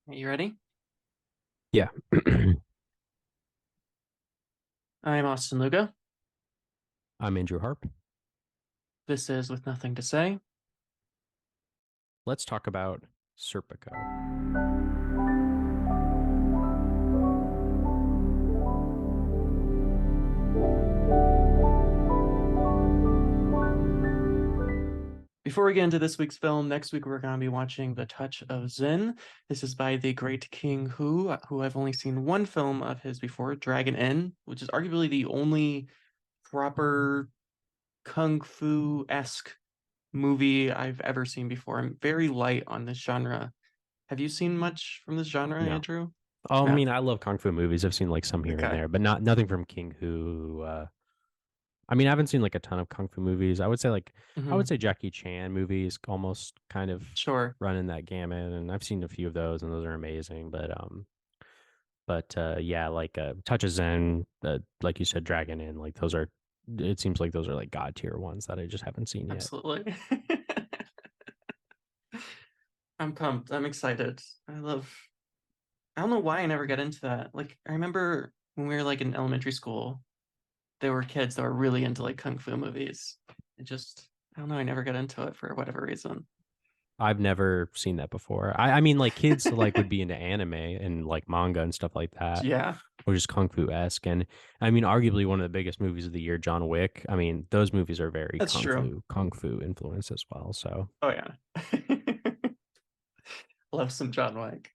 Are you ready? Yeah. I'm Austin Lugo. I'm Andrew Harp. This is With Nothing to Say. Let's talk about Serpico. Before we get into this week's film, next week we're going to be watching The Touch of Zen. This is by the great King who I've only seen one film of his before, Dragon Inn, which is arguably the only proper kung fu-esque movie I've ever seen before. I'm very light on this genre. Have you seen much from this genre, No. Andrew? I No. mean, I love Kung Fu movies. I've seen like some here and Okay. there, but nothing from King Hu. I mean, I haven't seen like a ton of Kung Fu movies. I would Hmm. say Jackie Chan movies almost kind of Sure. running that gamut, and I've seen a few of those, and those are amazing. But yeah, like Touch of Zen, like you said, Dragon Inn, like those are. It seems like those are like god tier ones that I just haven't seen yet. Absolutely. I'm pumped. I'm excited. I don't know why I never got into that. Like, I remember when we were like in elementary school, there were kids that were really into like kung fu movies. I don't know, I never got into it for whatever reason. I've never seen that before. I mean, like kids like would be into anime and like manga and stuff like that, Yeah, which is kung fu esque. And I mean, arguably one of the biggest movies of the year, John Wick. I mean, those movies are very that's true. kung fu influenced as well. So, Oh yeah. Love some John Wick.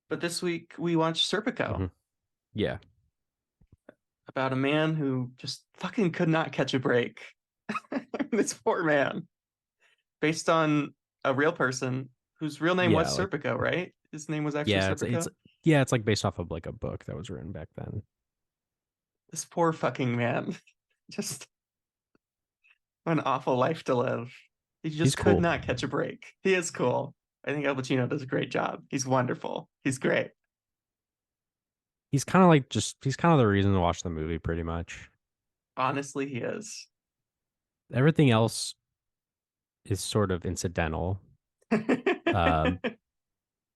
But this week we watched Serpico mhm. Yeah, about a man who just fucking could not catch a break. This poor man. Based on a real person whose real name was yeah, like Serpico, right? His name was actually yeah, it's Serpico. yeah, it's like based off of like a book that was written back then. This poor fucking man. Just an awful life to live. He He's just could cool. not catch a break. He is cool. I think Al Pacino does a great job. He's wonderful. He's great. He's kind of the reason to watch the movie, pretty much. Honestly, he is. Everything else is sort of incidental. Um,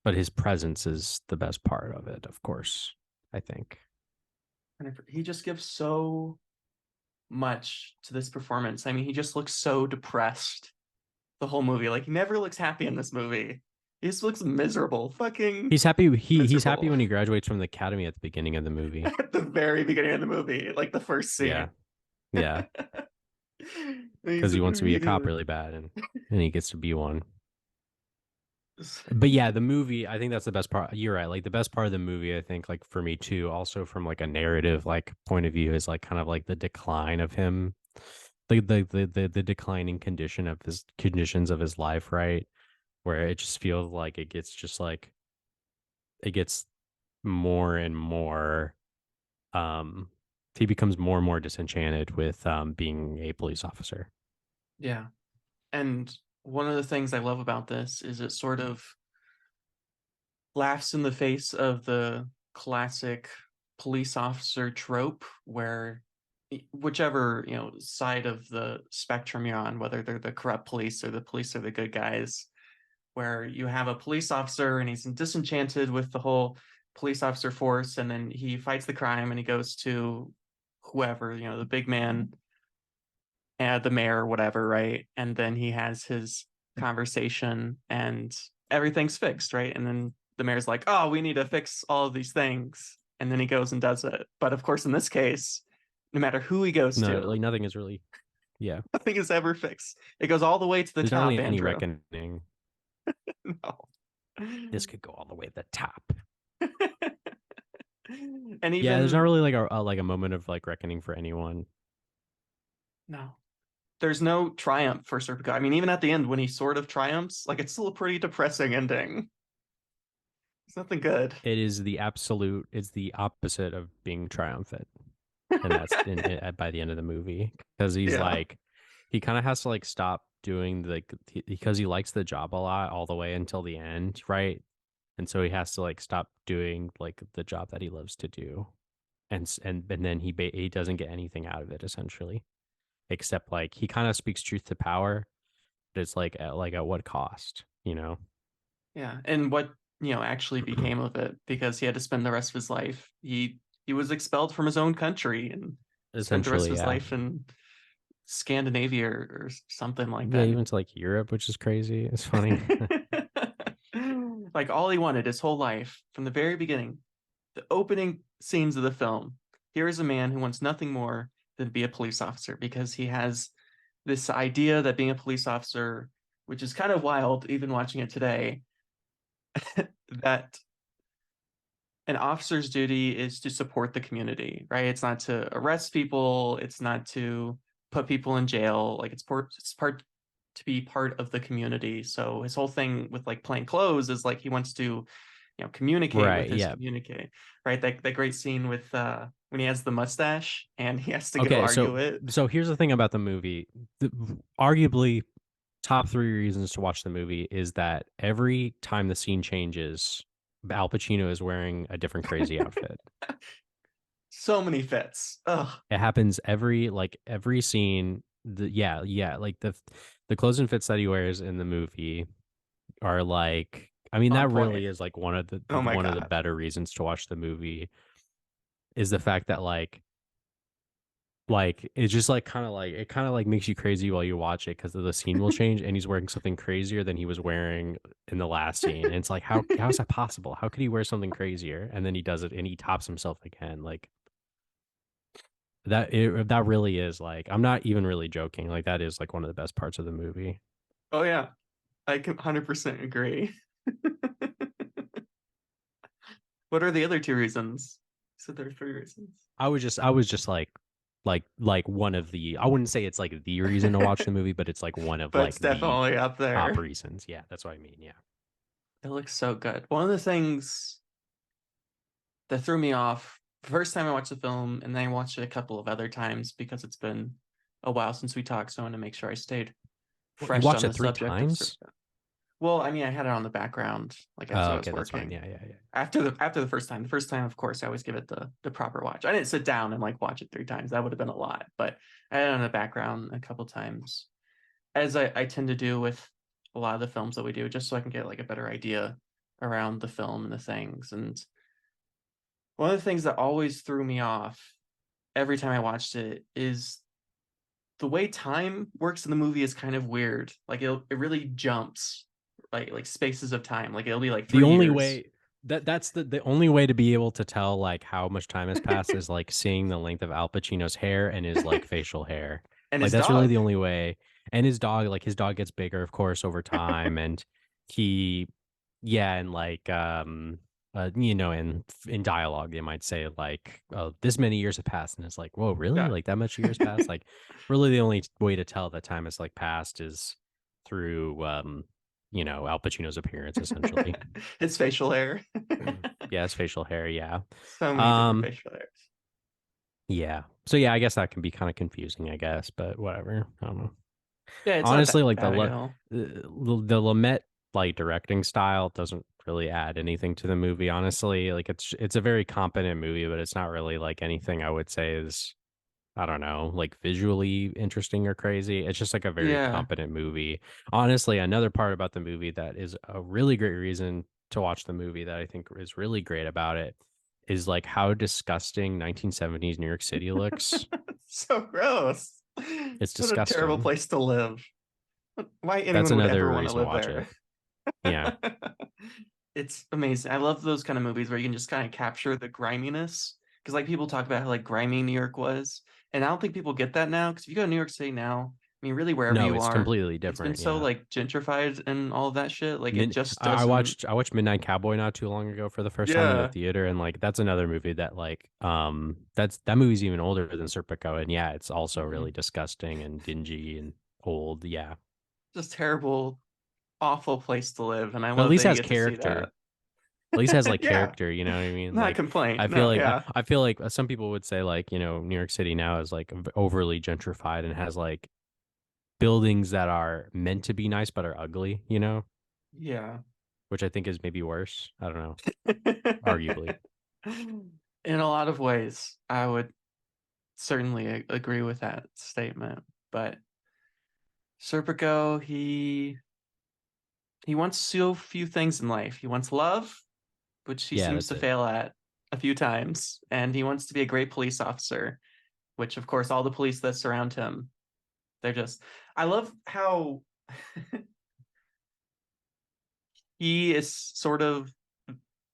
but his presence is the best part of it, of course, I think. And he just gives so much to this performance. I mean, he just looks so depressed the whole movie. Like, he never looks happy in this movie. He just looks miserable. Fucking He's happy miserable. when he graduates from the academy at the beginning of the movie. At the very beginning of the movie, like the first Yeah. scene. Yeah. Because He's he wants to be a cop immediately really bad and he gets to be one. But yeah, the movie, I think that's the best part. You're right. Like the best part of the movie, I think, like for me too, also from like a narrative like point of view, is like kind of like the decline of him, the declining conditions of his life, right? Where it just feels like it gets more and more um he becomes more and more disenchanted with being a police officer. Yeah. And one of the things I love about this is it sort of laughs in the face of the classic police officer trope where whichever, side of the spectrum you're on, whether they're the corrupt police or the police are the good guys, where you have a police officer and he's disenchanted with the whole police officer force, and then he fights the crime and he goes to whoever, the big man, the mayor or whatever, right? And then he has his conversation and everything's fixed, right? And then the mayor's like, oh, we need to fix all of these things. And then he goes and does it. But of course, in this case, no matter who he goes No, to, like nothing is really, yeah. nothing is ever fixed. It goes all the way to the There's not top, really any Andrew. reckoning. No. This could go all the way to the top. And Yeah, there's not even really like a moment of like reckoning for anyone. no, there's no triumph for Serpico. I mean, even at the end when he sort of triumphs, like it's still a pretty depressing ending. It's nothing good. It's the opposite of being triumphant. And that's by the end of the movie because he's Yeah. like he kind of has to like stop doing because he likes the job a lot all the way until the end, right? And so he has to like stop doing like the job that he loves to do, and then he doesn't get anything out of it essentially, except like he kind of speaks truth to power, but it's like at what cost, you know? Yeah, and what, actually became of it because he had to spend the rest of his life. He was expelled from his own country and spent the rest of Essentially, his yeah. life in Scandinavia or something like Yeah, that. even to like Europe, which is crazy. It's funny. Like all he wanted his whole life from the very beginning, the opening scenes of the film. Here is a man who wants nothing more than be a police officer because he has this idea that being a police officer, which is kind of wild, even watching it today, that an officer's duty is to support the community, right? It's not to arrest people, it's not to put people in jail. Like it's part to be part of the community. So his whole thing with like plain clothes is like he wants to, communicate with Right. his Yeah. communicate, right? That great scene with when he has the mustache and he has to go Okay. argue So it. here's the thing about the movie. Arguably, top three reasons to watch the movie is that every time the scene changes, Al Pacino is wearing a different crazy outfit. So many fits. Ugh, It happens every scene. Yeah, like the clothes and fits that he wears in the movie are like, I mean, on that point. really is like Oh my one of the God. better reasons to watch the movie is the fact that like it's just like kind of like makes you crazy while you watch it because the scene will change and he's wearing something crazier than he was wearing in the last scene. And it's like how is that possible? How could he wear something crazier? And then he does it and he tops himself again. Like that really is like I'm not even really joking. Like that is like one of the best parts of the movie. Oh yeah, I can 100% agree. What are the other two reasons? So there are three reasons. I was just like one of the I wouldn't say it's like the reason to watch the movie, but it's like one of But like it's the definitely up top there. reasons. Yeah, that's what I mean. Yeah. It looks so good. One of the things that threw me off first time I watched the film, and then I watched it a couple of other times because it's been a while since we talked, so I want to make sure I stayed What, you fresh watched on it the three subject of times? Serpico. Well, I mean, I had it on the background, like as Oh, I okay, was that's fine. working. Yeah, yeah, yeah. After the first time, of course, I always give it the proper watch. I didn't sit down and like watch it three times. That would have been a lot, but I had it on the background a couple times, as I tend to do with a lot of the films that we do, just so I can get like a better idea around the film and the things. And one of the things that always threw me off every time I watched it is the way time works in the movie is kind of weird. Like it really jumps like spaces of time. Like it'll be like The three only years. way that's the only way to be able to tell like how much time has passed is like seeing the length of Al Pacino's hair and his like facial hair. And Like his that's really dog. the only way. And his dog, like his dog gets bigger, of course, over time, and he, yeah, and like in dialogue they might say like, "Oh, this many years have passed," and it's like, "Whoa, really? Yeah. Like that much years passed?" Like, really, the only way to tell that time has like passed is through Al Pacino's appearance, essentially. His facial hair. Yeah, his facial hair. Yeah. So many different Um, facial hairs. yeah. So yeah, I guess that can be kind of confusing, I guess, but whatever. I don't know. Yeah, it's not Honestly, that like bad at all. the Lamette like directing style doesn't really add anything to the movie, honestly. Like it's a very competent movie, but it's not really like anything I would say is I don't know, like visually interesting or crazy. It's just like a very Yeah. competent movie. Honestly, another part about the movie that is a really great reason to watch the movie that I think is really great about it is like how disgusting 1970s New York City looks. So gross. It's What a terrible disgusting. place to live. Why That's anyone would another ever want to reason to live watch there. it. Yeah. It's amazing. I love those kind of movies where you can just kind of capture the griminess. Because like people talk about how like grimy New York was, and I don't think people get that now. Because if you go to New York City now, I mean, really wherever No, you it's are, completely it's been different. so Yeah. like gentrified and all of that shit. Like it just doesn't. I watched Midnight Cowboy not too long ago for the first time in the Yeah, theater, and like that's another movie that like that movie's even older than Serpico, and yeah, it's also really mhm. disgusting and dingy and old. Yeah, Just terrible, awful place to live, and I but at love least that you has get to see character. that. At least has like Yeah, character. You know what I mean? not a Like complaint. No, yeah, I feel like some people would say like New York City now is like overly gentrified and has like buildings that are meant to be nice but are ugly. yeah. Which I think is maybe worse. I don't know. Arguably. In a lot of ways, I would certainly agree with that statement. But Serpico, he wants so few things in life. He wants love, which he Yeah, seems that's to it. fail at a few times, and he wants to be a great police officer, which of course all the police that surround him, they're just I love how he is sort of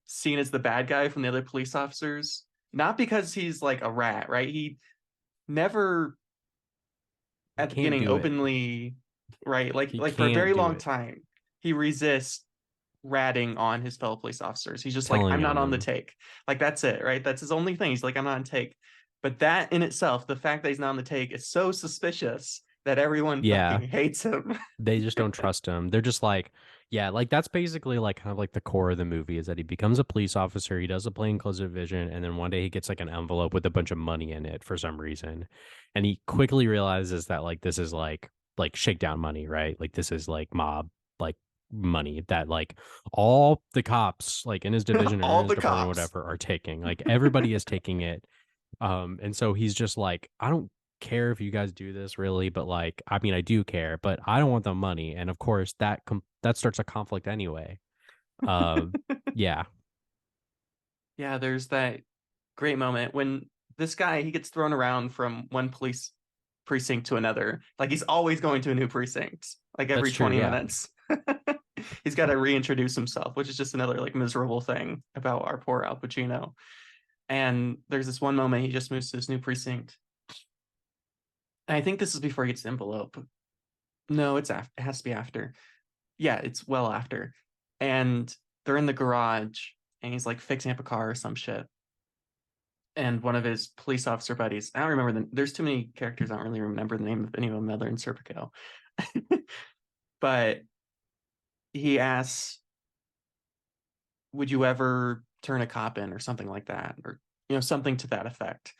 seen as the bad guy from the other police officers, not because he's like a rat, right? He never He at the can't beginning do it. openly, right? Like He for a very can't do long it. time, he resists ratting on his fellow police officers. He's just like, I'm Telling not on on the them. take. Like that's it, right? That's his only thing. He's like, I'm not on take. But that in itself, the fact that he's not on the take is so suspicious that everyone Yeah. fucking hates him. They just don't trust him. They're just like, yeah, like that's basically like kind of like the core of the movie is that he becomes a police officer, he does a plainclothes division, and then one day he gets like an envelope with a bunch of money in it for some reason. And he quickly realizes that like this is like shakedown money, right? Like this is like mob like money that like all the cops like in his division or in All his the department or cops. whatever are taking. Like everybody is taking it. And so he's just like, I don't care if you guys do this really, but like, I mean, I do care, but I don't want the money. And of course, that starts a conflict anyway. Um, yeah, Yeah, there's that great moment when this guy he gets thrown around from one police precinct to another. Like he's always going to a new precinct, like that's every true. 20 Yeah, minutes. He's got to reintroduce himself, which is just another like miserable thing about our poor Al Pacino. And there's this one moment he just moves to this new precinct. And I think this is before he gets the envelope. No, it's after. It has to be after. Yeah, it's well after. And they're in the garage, and he's like fixing up a car or some shit. And one of his police officer buddies, I don't remember there's too many characters, I don't really remember the name of any of them other than Serpico. But he asks, would you ever turn a cop in or something like that? Or, something to that effect.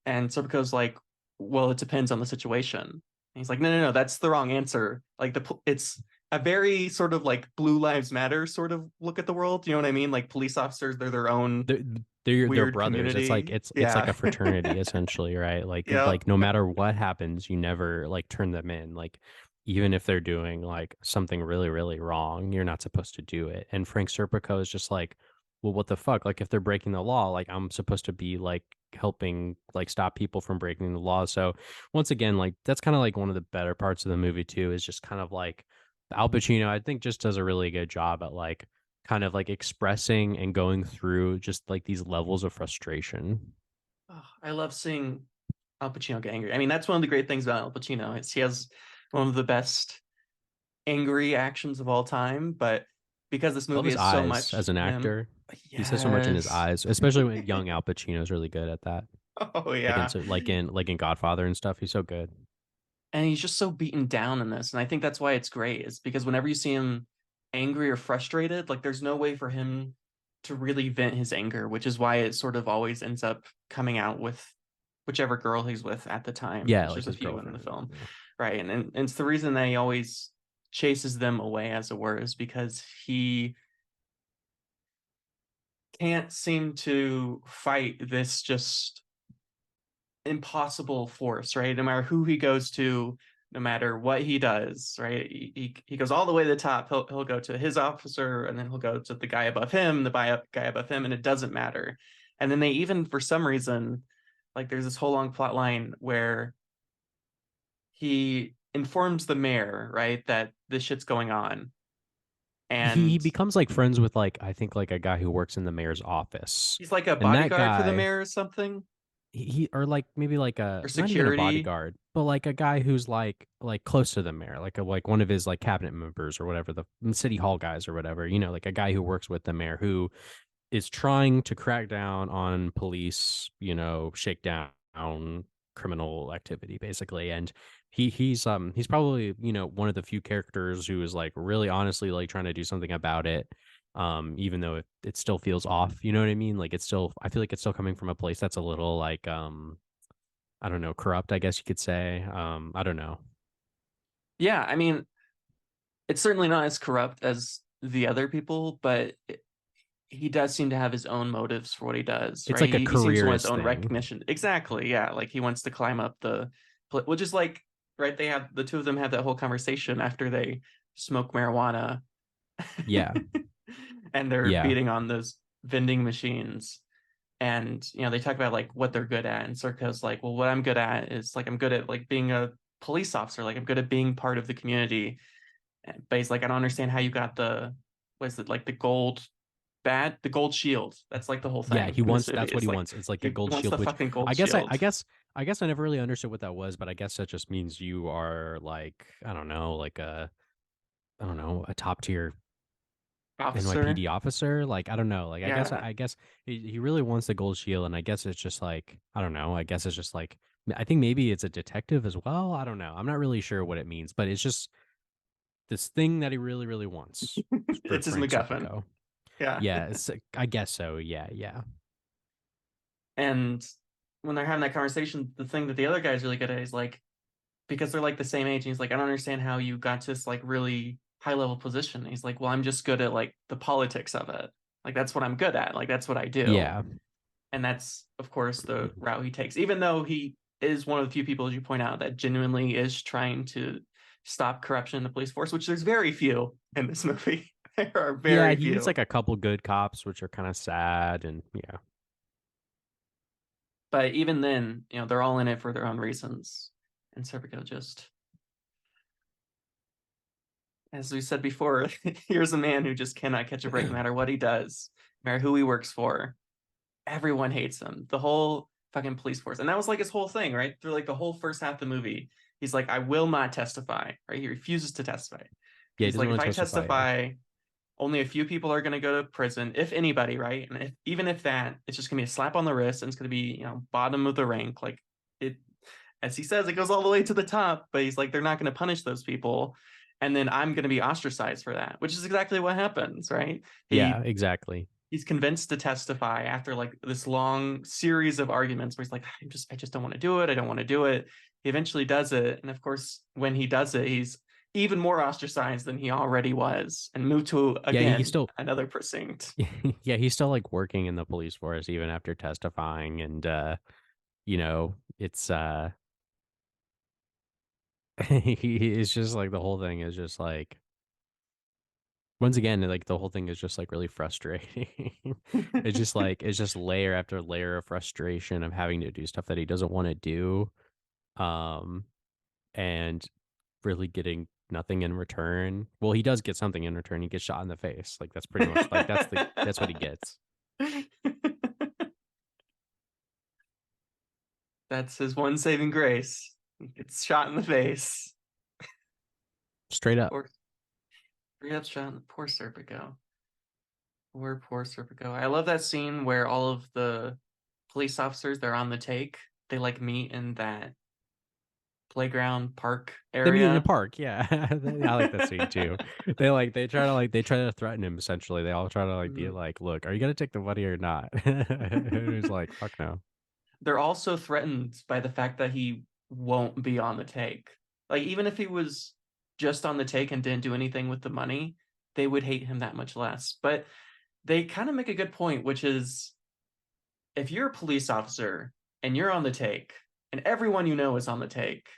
And Serpico's like, well, it depends on the situation. And he's like, no, no, no, that's the wrong answer. Like it's a very sort of like Blue Lives Matter sort of look at the world. You know what I mean? Like police officers, they're their own they're they're weird brothers. It's like community. it's like Yeah. a fraternity essentially, right? Yeah. Like no matter what happens, you never like turn them in. Like even if they're doing like something really wrong, you're not supposed to do it. And Frank Serpico is just like, well, what the fuck? Like if they're breaking the law, like I'm supposed to be like helping like stop people from breaking the law. So once again, like that's kind of like one of the better parts of the movie too, is just kind of like Al Pacino, I think just does a really good job at like kind of like expressing and going through just like these levels of frustration. Oh, I love seeing Al Pacino get angry. I mean, that's one of the great things about Al Pacino is he has one of the best angry actions of all time. But because this I love movie his is so eyes as much an him, actor. He says so much in his yes. eyes, especially when young Al Pacino is really good at that. Oh Like yeah. like in Godfather and stuff. He's so good. And he's just so beaten down in this. And I think that's why it's great, is because whenever you see him angry or frustrated, like there's no way for him to really vent his anger, which is why it sort of always ends up coming out with whichever girl he's with at the time, Yeah, which like there's a his few in the girlfriend. film. Yeah. Right. And it's the reason that he always chases them away, as it were, is because he can't seem to fight this just impossible force, right? No matter who he goes to, no matter what he does, right? He goes all the way to the top. He'll go to his officer, and then he'll go to the guy above him, the guy above him, and it doesn't matter. And then they even, for some reason, like there's this whole long plot line where he informs the mayor, right, that this shit's going on. He And becomes like friends with like I think like a guy who works in the mayor's office. he's like a And that bodyguard for the guy mayor or something, he or like maybe like a or not even a security. bodyguard, but like a guy who's like close to the mayor, like one of his like cabinet members or whatever, the city hall guys or whatever, like a guy who works with the mayor who is trying to crack down on police, shake down criminal activity basically. And he's probably, one of the few characters who is like really honestly like trying to do something about it. Even though it still feels off, you know what I mean? Like it's still I feel like it's still coming from a place that's a little like I don't know, corrupt, I guess you could say. I don't know. Yeah, I mean, it's certainly not as corrupt as the other people, but he does seem to have his own motives for what he does, It's right? like a He seems to want his careerist own thing. recognition. Exactly. Yeah. Like he wants to climb up which is like, right? The two of them have that whole conversation after they smoke marijuana. Yeah. And they're Yeah. beating on those vending machines. And they talk about like what they're good at, and Circo's like, well, what I'm good at is like I'm good at like being a police officer, like I'm good at being part of the community. But he's like, I don't understand how you got the, what is it, like the gold shield. That's like the whole Yeah, thing he in this wants movie. that's what It's he like wants. It's like the he gold wants shield, the which fucking gold I guess I, shield. I guess I guess I never really understood what that was, but I guess that just means you are like, I don't know, like I don't know, a top tier Officer. NYPD officer. Like, I don't know. Like, Yeah. I guess he really wants the gold shield, and I guess it's just like, I don't know. I guess it's just like, I think maybe it's a detective as well. I don't know. I'm not really sure what it means, but it's just this thing that he really, really wants for It's his Frank MacGuffin. Serpico. Yeah. Yeah, I guess so. Yeah, yeah, And when they're having that conversation, the thing that the other guy's really good at is like, because they're like the same age, and he's like, I don't understand how you got to this like really high level position. And he's like, well, I'm just good at like the politics of it. Like that's what I'm good at. Like that's what I do. yeah. And that's of course the route he takes, even though he is one of the few people, as you point out, that genuinely is trying to stop corruption in the police force, which there's very few in this movie. There are Yeah, very he meets few. like a couple good cops, which are kind of sad, and yeah, But even then, they're all in it for their own reasons. And Serpico just, as we said before, here's a man who just cannot catch a break no matter what he does, no matter who he works for. Everyone hates him. The whole fucking police force. And that was like his whole thing, right? Through like the whole first half of the movie. He's like, I will not testify, right? He refuses to testify. Because yeah, he he's doesn't like, if want to I testify. Yeah, testify, only a few people are going to go to prison, if anybody, right? And even if that, it's just going to be a slap on the wrist, and it's going to be, bottom of the rank. Like it, as he says, it goes all the way to the top, but he's like, they're not going to punish those people. And then I'm going to be ostracized for that, which is exactly what happens, right? yeah, He exactly. he's convinced to testify after like this long series of arguments where he's like, I just don't want to do it. I don't want to do it. He eventually does it. And of course, when he does it, he's even more ostracized than he already was and moved to, Yeah, he's again, still another precinct. yeah, he's still like working in the police force even after testifying, and it's it's just like the whole thing is just like once again, like the whole thing is just like really frustrating. It's just layer after layer of frustration of having to do stuff that he doesn't want to do. Um and really getting nothing in return. Well, he does get something in return. He gets shot in the face. Like that's pretty much like that's what he gets. That's his one saving grace. He gets shot in the face. Straight up. Poor, straight up shot in the poor Serpico. Poor Serpico. I love that scene where all of the police officers, they're on the take. They like meet in that playground park They meet in a area. park. Yeah. I like that scene too. They try to threaten him essentially. They all try to like be Mhm. like, "Look, are you going to take the money or not?" And he's like, "Fuck no." They're also threatened by the fact that he won't be on the take. Like, even if he was just on the take and didn't do anything with the money, they would hate him that much less. But they kind of make a good point, which is if you're a police officer and you're on the take, and everyone you know is on the take,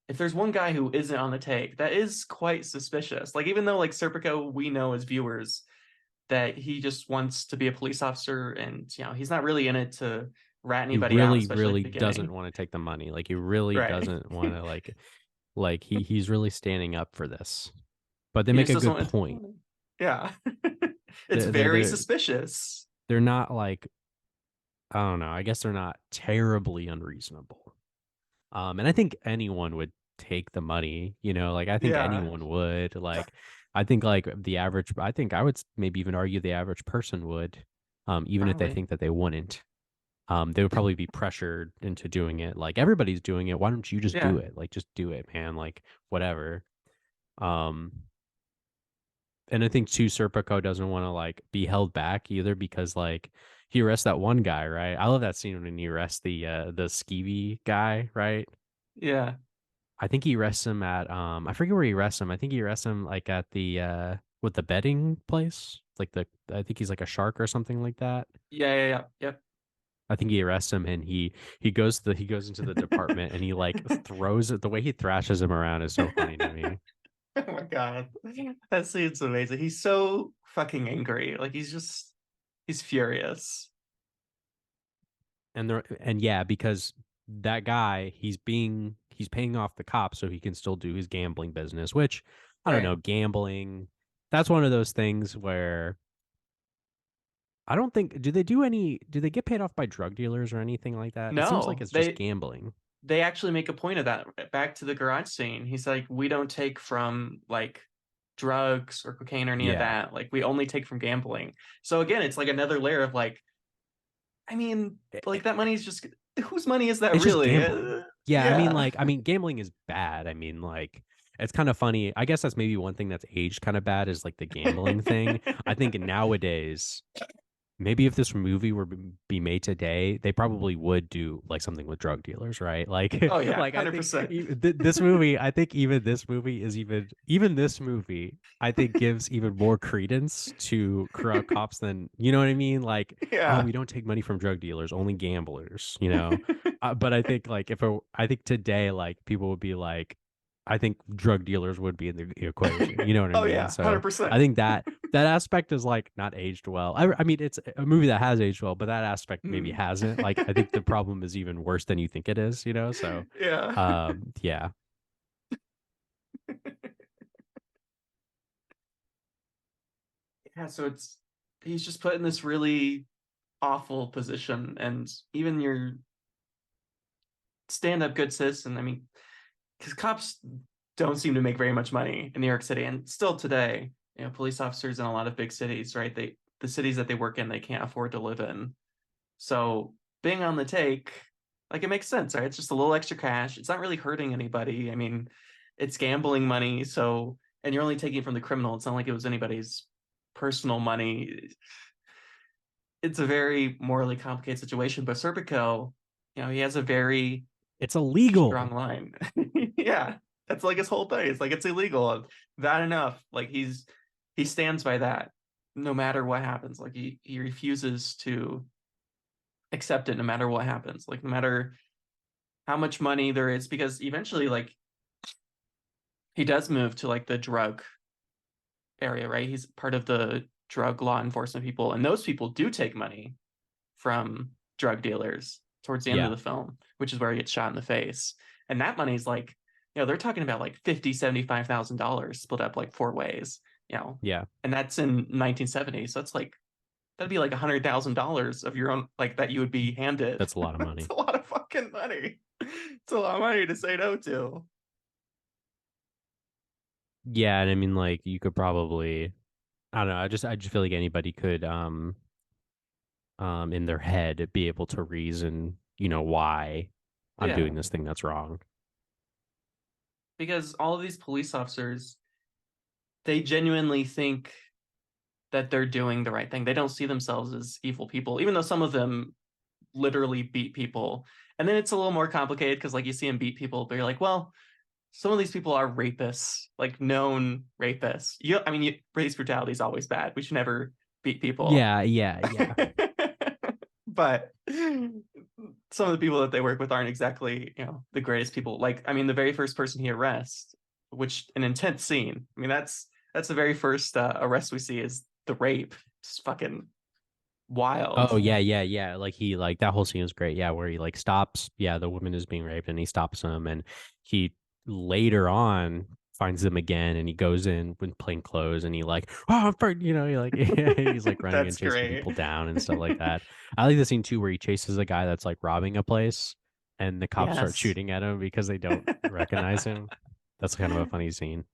if there's one guy who isn't on the take, that is quite suspicious. Like, even though, like, Serpico, we know as viewers that he just wants to be a police officer, and he's not really in it to rat He anybody out, really especially at really the doesn't beginning. want to take the money. Like he really Right. doesn't want to like he's really standing up for this. But they He make just a doesn't good want to take the point. money. Yeah. It's They're they're very they're, suspicious. they're not like I don't know. I guess they're not terribly unreasonable. And I think anyone would take the money, like I think Yeah, anyone would. Like I think like the average I think I would maybe even argue the average person would, even if they probably. think that they wouldn't. They would probably be pressured into doing it. Like everybody's doing it. Why don't you just do Yeah. it? Like just do it, man. Like whatever. Um, and I think too Serpico doesn't want to like be held back either because like he arrests that one guy, right? I love that scene when he arrests the skeevy guy, right? Yeah. I think he arrests him at I forget where he arrests him. I think he arrests him like at the with the betting place. Like I think he's like a shark or something like that. Yeah, yeah, yeah. I think he arrests him and he goes into the Yep. department and he like throws it. The way he thrashes him around is so funny to me. Oh my god. That scene's amazing. He's so fucking angry. Like he's furious. And yeah, because that guy, he's paying off the cops so he can still do his gambling business, which I don't Right. know, gambling, that's one of those things where I don't think do they get paid off by drug dealers or anything like that? It seems like No, it's just gambling. they actually make a point of that. Back to the garage scene. He's like, we don't take from like drugs or cocaine or any of Yeah. that. Like we only take from gambling. So again, it's like another layer of like, I mean, like that money is just whose money is that It's just really? gambling. Yeah, Yeah. I mean gambling is bad. I mean like it's kind of funny. I guess that's maybe one thing that's aged kind of bad is like the gambling thing. I think nowadays maybe if this movie were to be made today, they probably would do like something with drug dealers, right? Like, Oh yeah, like I think 100%. this movie, I think even this movie is even this movie, I think gives even more credence to corrupt cops than you know what I mean. Like, oh, Yeah. we don't take money from drug dealers, only gamblers, you know. But I think like I think today like people would be like. I think drug dealers would be in the equation. You know what I Oh mean? yeah, So I 100%. think that aspect is like not aged well. I mean, it's a movie that has aged well, but that aspect maybe Mm. hasn't. Like, I think the problem is even worse than you think it is. You know, so Yeah. yeah, Yeah, so it's he's just put in this really awful position and even your stand-up good citizen, I mean, because cops don't seem to make very much money in New York City, and still today, police officers in a lot of big cities, right? The cities that they work in, they can't afford to live in. So being on the take, like it makes sense, right? It's just a little extra cash. It's not really hurting anybody. I mean, it's gambling money, so and you're only taking it from the criminal. It's not like it was anybody's personal money. It's a very morally complicated situation, but Serpico, he has a very it's strong illegal. line. Yeah, that's like his whole thing. It's like it's illegal. That enough. Like he stands by that no matter what happens. Like he refuses to accept it no matter what happens. Like no matter how much money there is, because eventually like he does move to like the drug area, right? He's part of the drug law enforcement people, and those people do take money from drug dealers towards the end of Yeah, the film, which is where he gets shot in the face. And that money's like, they're talking about like 50, $75,000 split up like four ways, yeah, and that's in 1970. So it's like, that'd be like $100,000 of your own, like that you would be handed. that's a lot of It's money. a lot of fucking money. It's a lot of money to say no to. Yeah, and I mean, like you could probably, I don't know. I just feel like anybody could, in their head, be able to reason, you know, why I'm Yeah. doing this thing that's wrong. Because all of these police officers, they genuinely think that they're doing the right thing. They don't see themselves as evil people, even though some of them literally beat people. And then it's a little more complicated because, like, you see them beat people, but you're like, well, some of these people are rapists, like known rapists. I mean, race brutality is always bad. We should never beat people. Yeah, yeah, yeah. But some of the people that they work with aren't exactly, the greatest people. Like, I mean, the very first person he arrests, which an intense scene. I mean, that's the very first arrest we see is the rape. It's fucking wild. Oh yeah, yeah, yeah. Like he like that whole scene is great. Yeah, where he like stops. Yeah, the woman is being raped, and he stops him, and he later on finds them again, and he goes in with plain clothes, and he like you know, he like he's like running and That's chasing great. people down and stuff like that. I like the scene too where he chases a guy that's like robbing a place, and the cops start Yes. shooting at him because they don't recognize him. That's kind of a funny scene.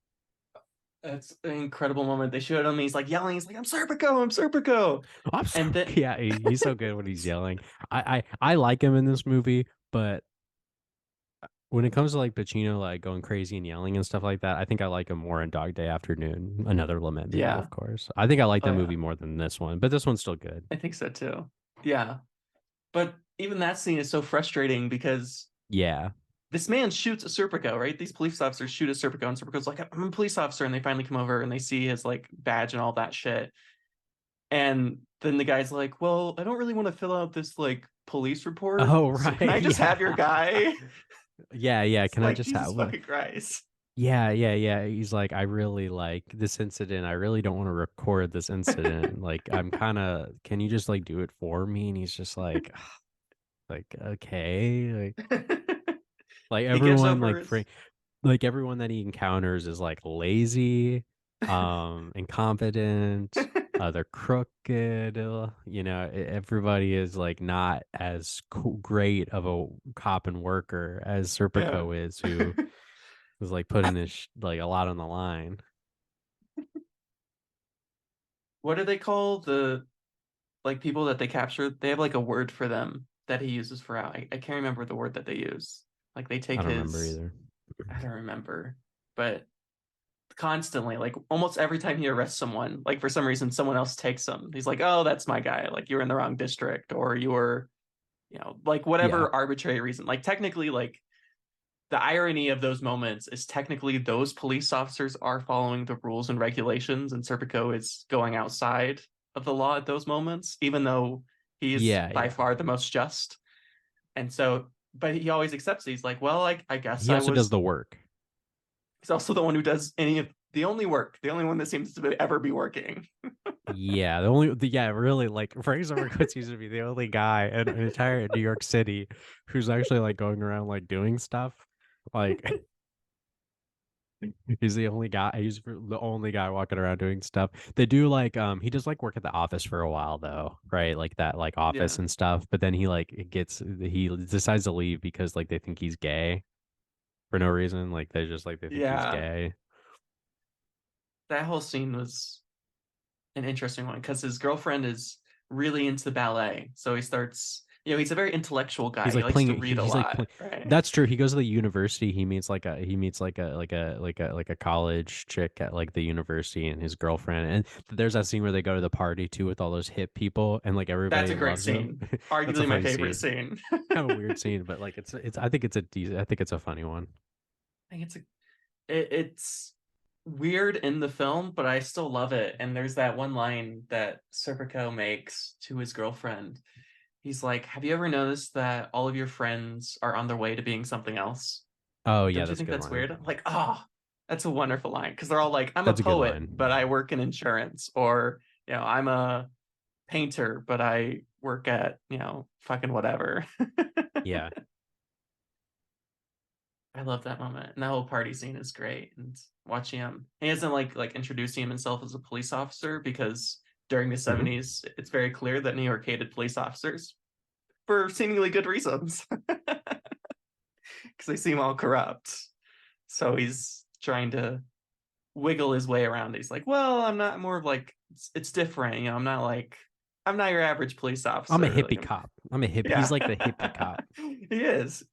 That's an incredible moment. They shoot him. He's like yelling. He's like, "I'm Serpico. I'm Serpico." I'm sorry. And then, Yeah, he's so good when he's yelling. I like him in this movie, but when it comes to like Pacino like going crazy and yelling and stuff like that, I think I like him more in Dog Day Afternoon, another Lament movie, yeah. of course. I think I like Oh that yeah. movie more than this one, but this one's still good. I think so too. Yeah. But even that scene is so frustrating because Yeah. this man shoots a Serpico, right? These police officers shoot a Serpico, and Serpico's like, "I'm a police officer," and they finally come over and they see his like badge and all that shit. And then the guy's like, "Well, I don't really want to fill out this like police report, Oh so can right. I just have your Yeah. guy?" Yeah, yeah. It's Can I like just Jesus have fucking Christ. yeah. He's like, I really like this incident. I really don't want to record this incident. Like, I'm kind of, can you just like do it for me? And he's just like, okay, like He gives everyone, over like his like everyone that he encounters is like lazy, incompetent, they're crooked, everybody is like not as great of a cop and worker as yeah. Serpico is, who is like putting this like a lot on the line. What do they call the like people that they capture? They have like a word for them that he uses for out. I can't remember the word that they use. Like they I take don't remember his either. I don't remember, but constantly, like almost every time he arrests someone, like for some reason someone else takes him. He's like, "Oh, that's my guy. Like you're in the wrong district, or you're, like Yeah, whatever arbitrary reason." Like technically, like the irony of those moments is technically those police officers are following the rules and regulations, and Serpico is going outside of the law at those moments, even though he's yeah, by yeah. far the most just. And so, but he always accepts it. He's like, well, I guess He I also does was. the work. He's also the one who does any of the only work, the only one that seems to ever be working. Yeah, the only yeah, really like Frank Serpico seems to be the only guy in an entire New York City who's actually like going around like doing stuff. Like he's the only guy. He's the only guy walking around doing stuff. They do like he does like work at the office for a while though, right? Like that like office Yeah. and stuff. But then he like he decides to leave because like they think he's gay for no reason. Like they think he's Yeah. gay. That whole scene was an interesting one because his girlfriend is really into ballet. So he starts, he's a very intellectual guy. He's He like likes to playing. read a He's like lot, playing. right? That's true. He goes to the university. He meets like a college chick at like the university and his girlfriend. And there's that scene where they go to the party too with all those hip people and like That's everybody a great loves him. scene. That's a Arguably my funny favorite scene. scene. Kind of a weird scene, but like it's I think it's a decent. I think it's a funny one. I think it's weird in the film, but I still love it. And there's that one line that Serpico makes to his girlfriend. He's like, "Have you ever noticed that all of your friends are on their way to being something else? Oh yeah, Don't you that's a think good that's weird?" line. I'm like, oh, that's a wonderful line because they're all like, "I'm a That's a good poet, but I line. work in insurance," or "I'm a painter, but I work at fucking whatever." Yeah. I love that moment, and that whole party scene is great. And watching him, he hasn't like introducing himself as a police officer because during the Hmm. '70s, it's very clear that New York hated police officers for seemingly good reasons because they seem all corrupt. So he's trying to wiggle his way around. He's like, well, I'm not more of like it's different. I'm not your average police I'm a officer. Like, hippie cop. I'm a hip. He's yeah, like the hippie cop. he is.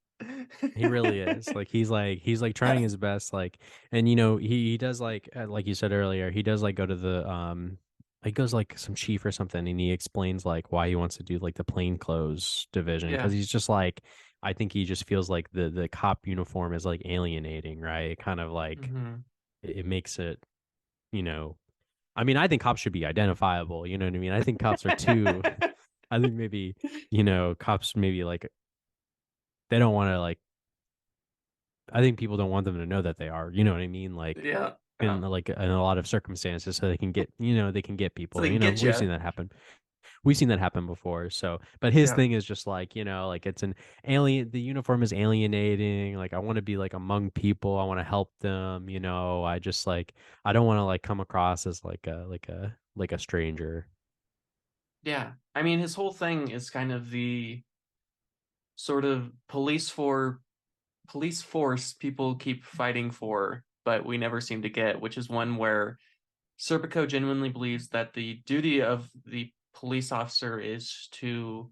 He really is. Like he's like trying his best. Like, and he does like you said earlier, he does like go to the he goes like some chief or something, and he explains like why he wants to do like the plainclothes division because Yeah. he's just like I think he just feels like the cop uniform is like alienating, right? Kind of like Hmm. it makes it, you know. I mean, I think cops should be identifiable. You know what I mean? I think cops are too. I think maybe cops maybe like they don't want to like I think people don't want them to know that they are. You know what I mean? Like Yeah. in Yeah. a lot of circumstances, so they can get they can get So people. they can get We've seen you. that happen. We've seen that happen before. So, but his Yeah. thing is just like like it's an alien. The uniform is alienating. Like I want to be like among people. I want to help them. I just like I don't want to like come across as like a stranger. Yeah. I mean, his whole thing is kind of the sort of police force people keep fighting for, but we never seem to get, which is one where Serpico genuinely believes that the duty of the police officer is to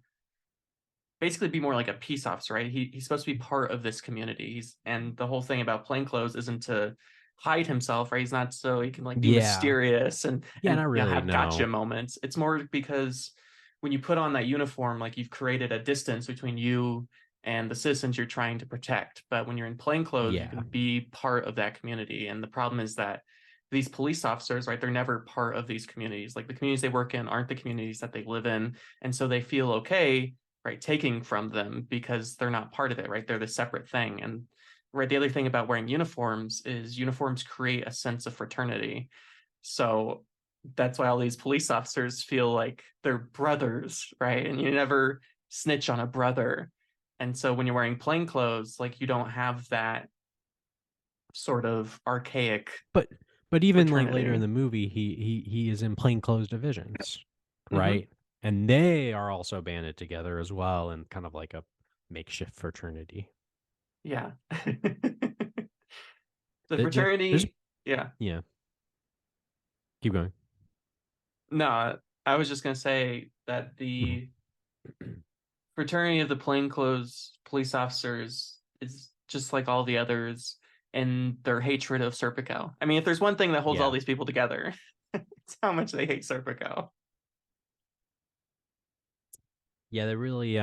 basically be more like a peace officer, right? He's supposed to be part of this community. And the whole thing about plainclothes isn't to hide himself, right? He's not so he can like be Yeah. mysterious and Yeah. Not really. have gotcha No. moments. It's more because when you put on that uniform, like you've created a distance between you and the citizens you're trying to protect. But when you're in plainclothes, you Yeah. can be part of that community. And the problem is that these police officers, right, they're never part of these communities. Like the communities they work in aren't the communities that they live in. And so they feel okay, right, taking from them because they're not part of it, right? They're the separate thing. And right, the other thing about wearing uniforms is uniforms create a sense of fraternity. So that's why all these police officers feel like they're brothers, right? And you never snitch on a brother. And so when you're wearing plain clothes, like you don't have that sort of archaic But even like later in fraternity. the movie, he is in plainclothes divisions, Hmm. right? And they are also banded together as well, and kind of like a makeshift fraternity. Yeah. The There's fraternity, yeah. yeah. Keep going. No, I was just going to say that Mhm. the fraternity of the plainclothes police officers is just like all the others and their hatred of Serpico. I mean, if there's one thing that holds all Yeah, these people together, it's how much they hate Serpico. yeah. They really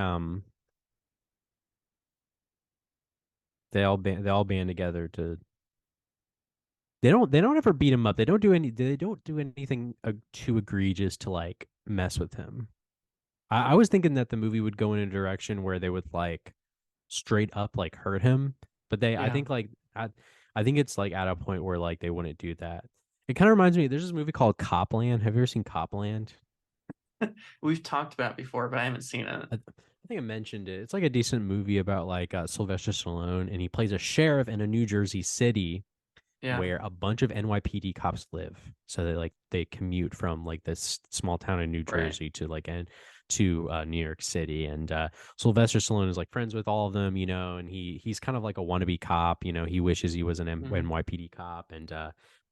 they all band together to. They don't ever beat him up. They don't do anything too egregious to like mess with him. I was thinking that the movie would go in a direction where they would like straight up like hurt him, but I Yeah. think I think it's like at a point where like they wouldn't do that. It kind of reminds me. There's this movie called Copland. Have you ever seen Copland? We've talked about it before, but I haven't seen it. I think I mentioned it. It's like a decent movie about like Sylvester Stallone, and he plays a sheriff in a New Jersey city Yeah. where a bunch of NYPD cops live. So they commute from like this small town in New Right. Jersey to like and to New York City. And Sylvester Stallone is like friends with all of them, you know, and he's kind of like a wannabe cop. You know, he wishes he was an Hmm. NYPD cop, and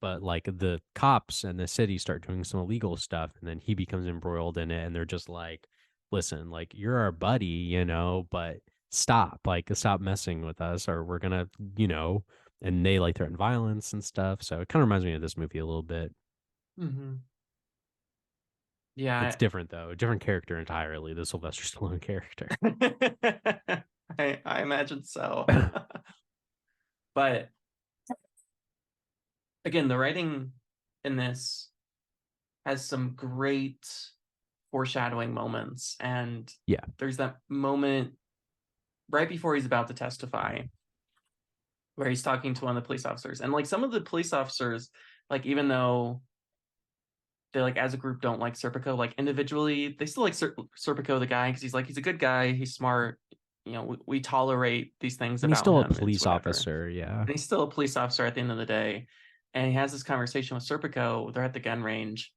but like the cops and the city start doing some illegal stuff, and then he becomes embroiled in it, and they're just like, listen, like you're our buddy, you know, but stop messing with us, or we're gonna, you know, and they like threaten violence and stuff. So it kind of reminds me of this movie a little bit. Hmm. It's Yeah. different though, a different character entirely. The Sylvester Stallone character. I imagine so. But again, the writing in this has some great foreshadowing moments. And Yeah, there's that moment right before he's about to testify where he's talking to one of the police officers. And like some of the police officers, like even though they like as a group don't like Serpico, like individually, they still like Serpico the guy because he's a good guy, he's smart. You know, we tolerate these things and he's about still a him. It's police whatever. officer. Yeah, And he's still a police officer at the end of the day. And he has this conversation with Serpico. They're at the gun range,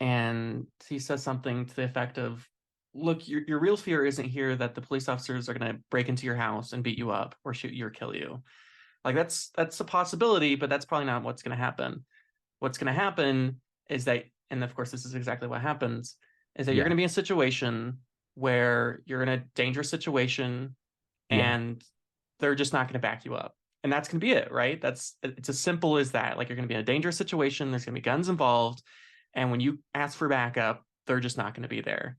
and he says something to the effect of, "Look, your real fear isn't here that the police officers are going to break into your house and beat you up or shoot you or kill you. Like that's a possibility, but that's probably not what's going to happen. What's going to happen is that, and of course this is exactly what happens, is that you're going yeah, to be in a situation where you're in a dangerous situation yeah, and they're just not going to back you up." And that's going to be it, right? It's as simple as that. Like you're going to be in a dangerous situation, there's going to be guns involved, and when you ask for backup, they're just not going to be there.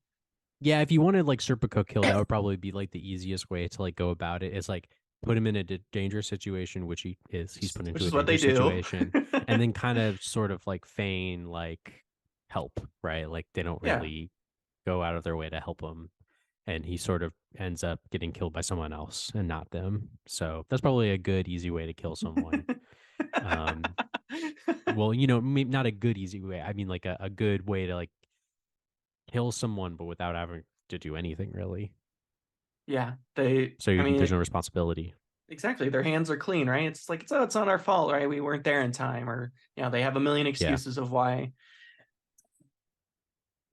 yeah. If you wanted like Serpico killed, that would probably be like the easiest way to like go about it. Is like put him in a dangerous situation, which he is. He's put Which into a is what they dangerous do. situation, and then kind of sort of like feign like help, right? Like they don't Yeah. really go out of their way to help him, and he sort of ends up getting killed by someone else and not them. So that's probably a good, easy way to kill someone. Um, well, you know, not a good, easy way. I mean, like a good way to like kill someone, but without having to do anything really. Yeah, So I there's no mean, responsibility. exactly. Their hands are clean, right? It's like, it's not our fault, right? We weren't there in time, or, they have a million Yeah, excuses of why.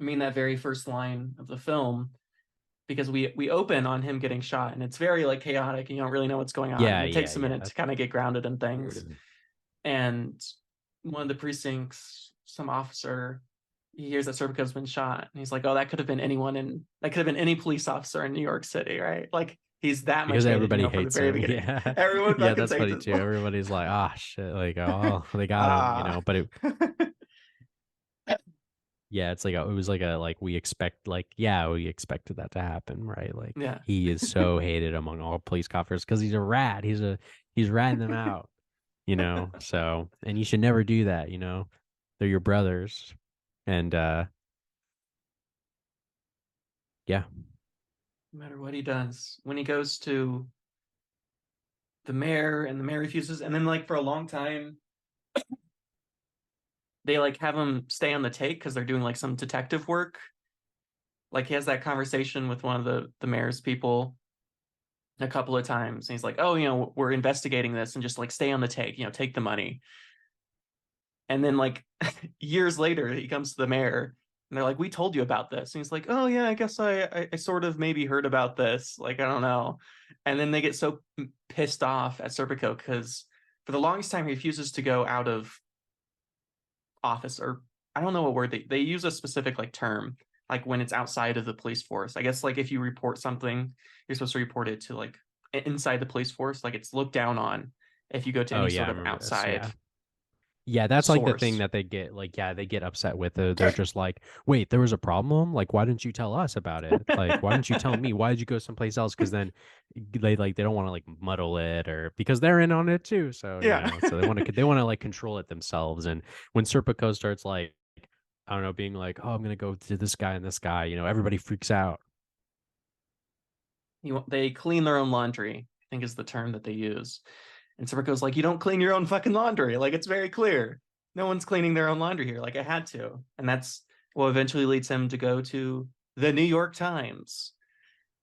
I mean, that very first line of the film, because we open on him getting shot and it's very like chaotic and you don't really know what's going on. And yeah, it yeah, takes a minute yeah. to kind of get grounded in things. And one of the precincts, some officer, he hears that Serpico's been shot, and he's like, "Oh, that could have been anyone that could have been any police officer in New York City, right?" Like he's that much Because hated, everybody from the hates very him. beginning. Yeah, Everyone yeah, fucking that's hates funny him. too. Everybody's like, ah, shit, like, oh, they got him, you know. Ah. But it, yeah, it's like it was like a like we expect like yeah we expected that to happen, right? Like Yeah. he is so hated among all police coppers because he's a rat. He's ratting them out, you know. So and you should never do that, you know. They're your brothers, and yeah, No matter what he does, when he goes to the mayor, and the mayor refuses. And then like for a long time, they like have him stay on the take because they're doing like some detective work. Like he has that conversation with one of the mayor's people a couple of times. And he's like, "Oh, we're investigating this, and just like stay on the take, take the money." And then like years later, he comes to the mayor, and they're like, "We told you about this." And he's like, "Oh yeah, I guess I sort of maybe heard about this. Like I don't know." And then they get so pissed off at Serpico because for the longest time he refuses to go out of office, or I don't know what word they use a specific like term, like when it's outside of the police force. I guess like if you report something, you're supposed to report it to like inside the police force, like it's looked down on if you go to Oh any yeah, sort I of remember this. outside Yeah. Yeah, that's like the thing source. that they get like yeah, they get upset with. They're just like, "Wait, there was a problem? Like why didn't you tell us about it? Like why didn't you tell me? Why did you go someplace else?" Cuz then they don't want to like muddle it or because they're in on it too. So, Yeah. so they want to like control it themselves and when Serpico starts like I don't know, being like, "Oh, I'm going to go to this guy and this guy," everybody freaks out. They clean their own laundry, I think is the term that they use. And Serpico's like, "You don't clean your own fucking laundry. Like it's very clear. No one's cleaning their own laundry here. Like I had to." And that's what eventually leads him to go to the New York Times.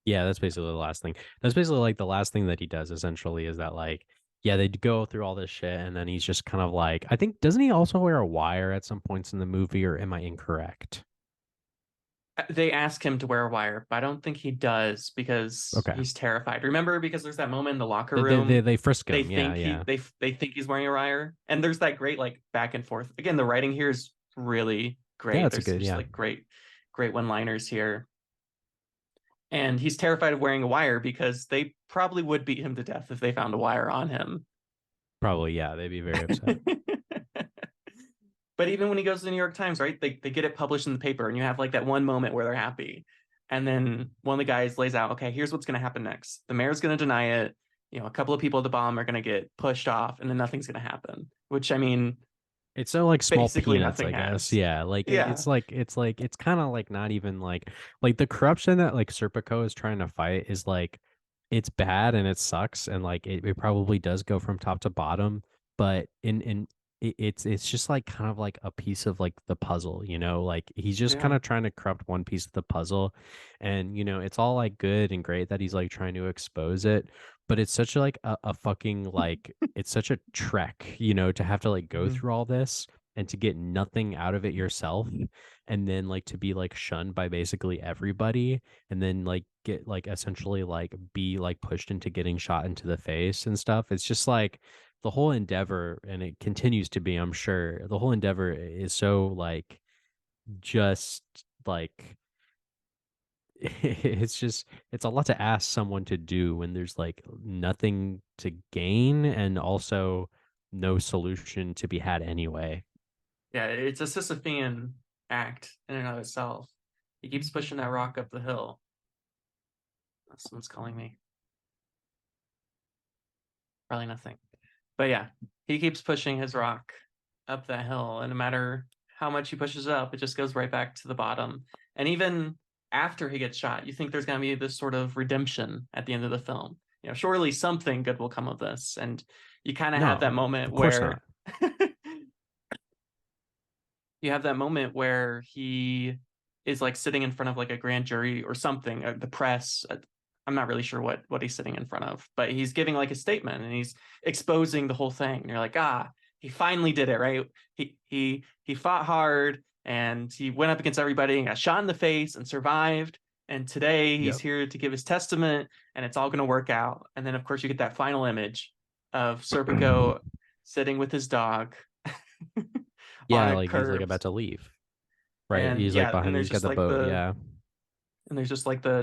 Yeah, that's basically the last thing. That's basically like the last thing that he does essentially is that like yeah, they go through all this shit and then he's just kind of like I think doesn't he also wear a wire at some points in the movie or am I incorrect? They ask him to wear a wire, but I don't think he does because Okay. he's terrified. Remember, because there's that moment in the locker They room, they frisk they him. Yeah, think he yeah. they think he's wearing a wire, and there's that great like back and forth. Again, the writing here is really Yeah, great. that's a There's good just yeah. like great one-liners here, and he's terrified of wearing a wire because they probably would beat him to death if they found a wire on him. Probably yeah, they'd be very upset. But even when he goes to the New York Times, right? They get it published in the paper, and you have like that one moment where they're happy. And then one of the guys lays out, okay, here's what's going to happen next. The mayor's going to deny it. A couple of people at the bottom are going to get pushed off, and then nothing's going to happen. Which I mean, It's so like small basically peanuts, nothing I guess. has. Yeah, like Yeah, it's kind of like not even like the corruption that like Serpico is trying to fight is like it's bad and it sucks and like it probably does go from top to bottom, but it's just like kind of like a piece of like the puzzle, like he's just kind yeah. of trying to corrupt one piece of the puzzle, and it's all like good and great that he's like trying to expose it, but it's such like a fucking like it's such a trek, to have to like go Mhm. through all this and to get nothing out of it yourself and then like to be like shunned by basically everybody and then like get like essentially like be like pushed into getting shot into the face and stuff. It's just like the whole endeavor and it continues to be, I'm sure. The whole endeavor is so like just like it's a lot to ask someone to do when there's like nothing to gain and also no solution to be had anyway. Yeah, it's a Sisyphean act in and of itself. He keeps pushing that rock up the hill. Someone's calling me. Probably nothing. But yeah, he keeps pushing his rock up that hill, and no matter how much he pushes it up, it just goes right back to the bottom. And even after he gets shot, you think there's going to be this sort of redemption at the end of the film. Surely something good will come of this. And you kind of have that No, moment of course not. where you have that moment where he is like sitting in front of like a grand jury or something, the press. I'm not really sure what he's sitting in front of, but he's giving like a statement and he's exposing the whole thing. And you're like, he finally did it, right? He fought hard and he went up against everybody and got shot in the face and survived. And today he's Yep. here to give his testament, and it's all going to work out. And then of course you get that final image of Serpico sitting with his dog on Yeah, a like he's like curb. about to leave. Right. And He's like yeah, and behind there's he's got just the like boat. Yeah.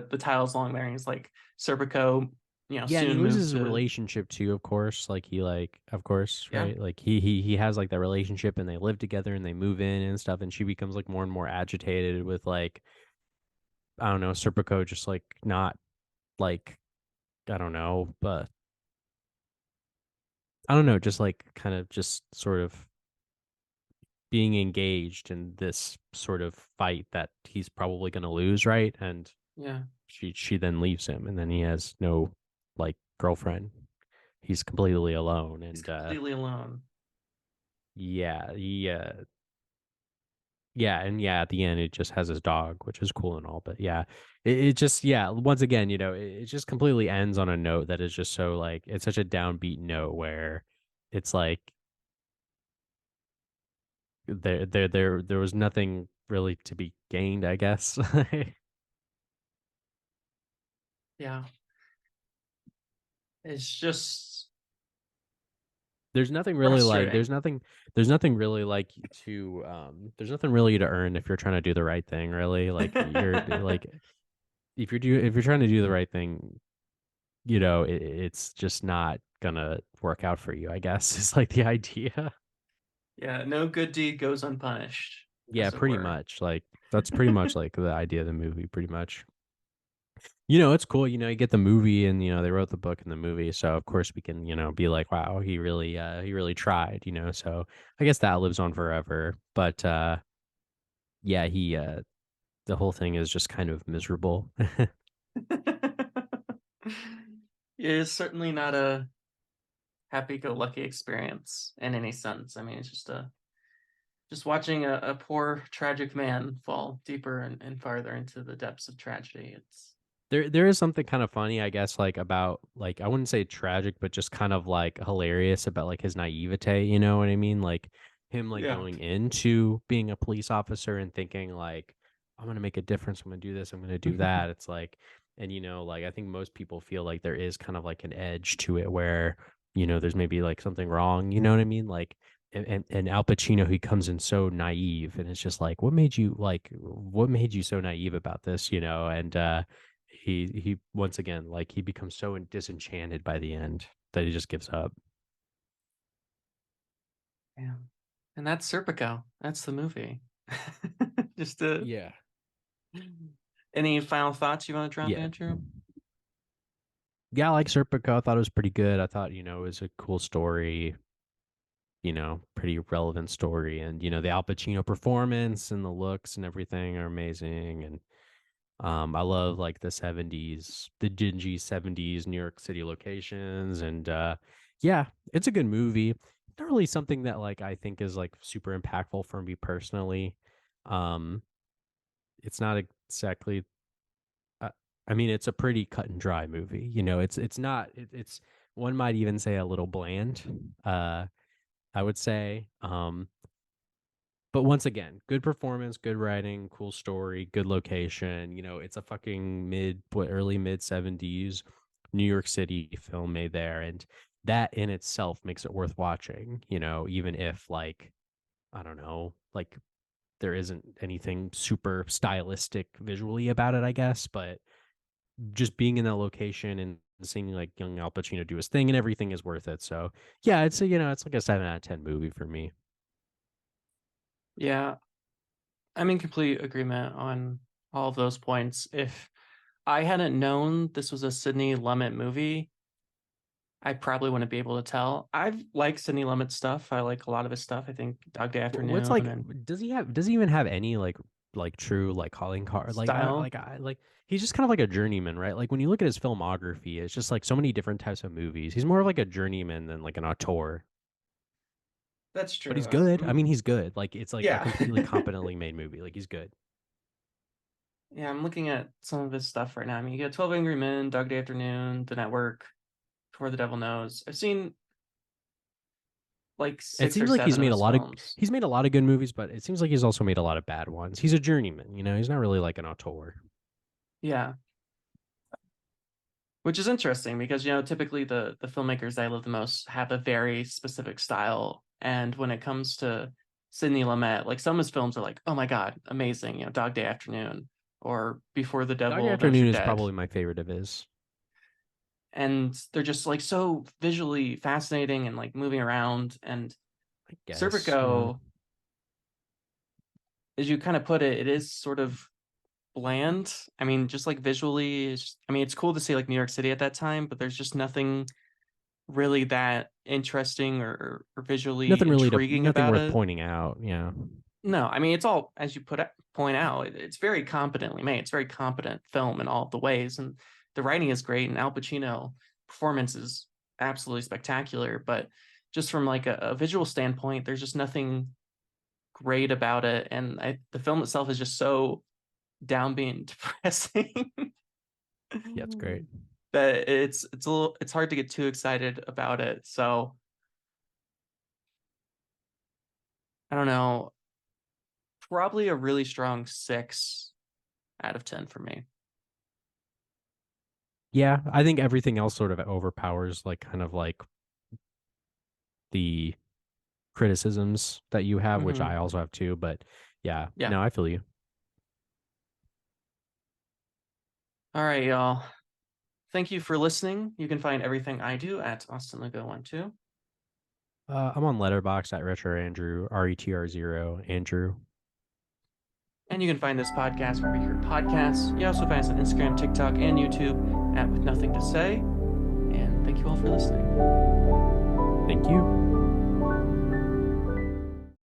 the tiles along there, and he's like Serpico, Yeah, and he soon moved loses his to. relationship too, of course. Like he like of course, Yeah, right? Like he has like that relationship and they live together and they move in and stuff and she becomes like more and more agitated with like I don't know, Serpico just like not like I don't know, but I don't know, just like kind of just sort of being engaged in this sort of fight that he's probably going to lose, right? And yeah. she then leaves him and then he has no like girlfriend. he's completely alone, He's and completely alone. yeah, yeah, and yeah, at the end it just has his dog, which is cool and all, but yeah, it just yeah, once again, it just completely ends on a note that is just so like it's such a downbeat note where it's like there was nothing really to be gained, I guess. Yeah. It's just There's nothing really like frustrating. there's nothing really like to there's nothing really to earn if you're trying to do the right thing, really. Like you're like if you're trying to do the right thing, it's just not gonna work out for you, I guess. Is like the idea. Yeah, no good deed goes unpunished, Yeah, as it pretty were. much. Like that's pretty much like the idea of the movie, pretty much. It's cool, you get the movie and they wrote the book and the movie, so of course we can, be like, wow, he really tried. So I guess that lives on forever. But yeah, he the whole thing is just kind of miserable. It's certainly not a happy-go-lucky experience in any sense. I mean, it's just watching a poor tragic man fall deeper and farther into the depths of tragedy. It's There is something kind of funny, I guess, like about like I wouldn't say tragic, but just kind of like hilarious about like his naivete, you know what I mean? Like him like yeah. going into being a police officer and thinking like I'm gonna make a difference, I'm gonna do this, I'm gonna do that. It's like and like I think most people feel like there is kind of like an edge to it where, there's maybe like something wrong, you know what I mean? Like and Al Pacino, he comes in so naive and it's just like, what made you so naive about this, And he once again like he becomes so disenchanted by the end that he just gives up. Yeah. And that's Serpico. That's the movie. Just Yeah. any final thoughts you want to drop, Yeah. Andrew? Yeah, I like Serpico. I thought it was pretty good. I thought, it was a cool story, pretty relevant story. And, the Al Pacino performance and the looks and everything are amazing. And I love like the dingy 70s New York City locations. And yeah, it's a good movie. Not really something that like I think is like super impactful for me personally. Um, it's not exactly uh, I mean, it's a pretty cut and dry movie. It's not it's one might even say a little bland. I would say. But once again, good performance, good writing, cool story, good location. It's a fucking early mid 70s New York City film made there, and that in itself makes it worth watching. Even if like I don't know, like there isn't anything super stylistic visually about it, I guess, but just being in that location and seeing like young Al Pacino do his thing and everything is worth it. So yeah, it's like a 7 out of 10 movie for me. Yeah, I'm in complete agreement on all of those points. If I hadn't known this was a Sidney Lumet movie, I probably wouldn't be able to tell. I've liked Sidney Lumet stuff. I like a lot of his stuff. I think Dog Day What's Afternoon like and does he even have any like true like calling card style. I like he's just kind of like a journeyman, right? Like when you look at his filmography, it's just like so many different types of movies. He's more of like a journeyman than like an auteur. That's But true. he's good. I mean, he's good. Like it's like a Yeah. completely competently made movie. Like he's good. Yeah, I'm looking at some of his stuff right now. I mean, you get 12 Angry Men, Dog Day Afternoon, The Network, Before the Devil Knows. I've seen like It six or seems like seven of his films. he's made a lot of good movies, but it seems like he's also made a lot of bad ones. He's a journeyman, he's not really like an auteur. Yeah, which is interesting because typically the filmmakers that I love the most have a very specific style, and when it comes to Sidney Lumet, like some of his films are like, oh my god, amazing, Dog Day Afternoon or Before the Dog Devil Knows Afternoon You're is Dead, probably my favorite of his. and they're just like so visually fascinating and like moving around. And I guess, yeah. Serpico, as you kind of put it, it is sort of bland. I mean, just like visually, I mean, it's cool to see like New York City at that time, but there's just nothing really that interesting or visually intriguing Nothing about worth it. pointing out. Yeah. No, I mean, it's all, as you point out, it's very competently made. It's very competent film in all of the ways. And the writing is great. And Al Pacino performance is absolutely spectacular, but just from like a visual standpoint, there's just nothing great about it. And the film itself is just so downbeat, depressing Yeah, it's great. that it's hard to get too excited about it. So I don't know, probably a really strong 6 out of 10 for me. Yeah, I think everything else sort of overpowers like kind of like the criticisms that you have, which I Hmm. also have too. But yeah, Yeah. no, I feel you. All right, y'all. Thank you for listening. You can find everything I do at Austin Lugo 12. I'm on Letterbox at Retro Andrew, RETR0 Andrew. And you can find this podcast wherever you hear podcasts. You also find us on Instagram, TikTok, and YouTube at With Nothing to Say. And thank you all for listening. Thank you.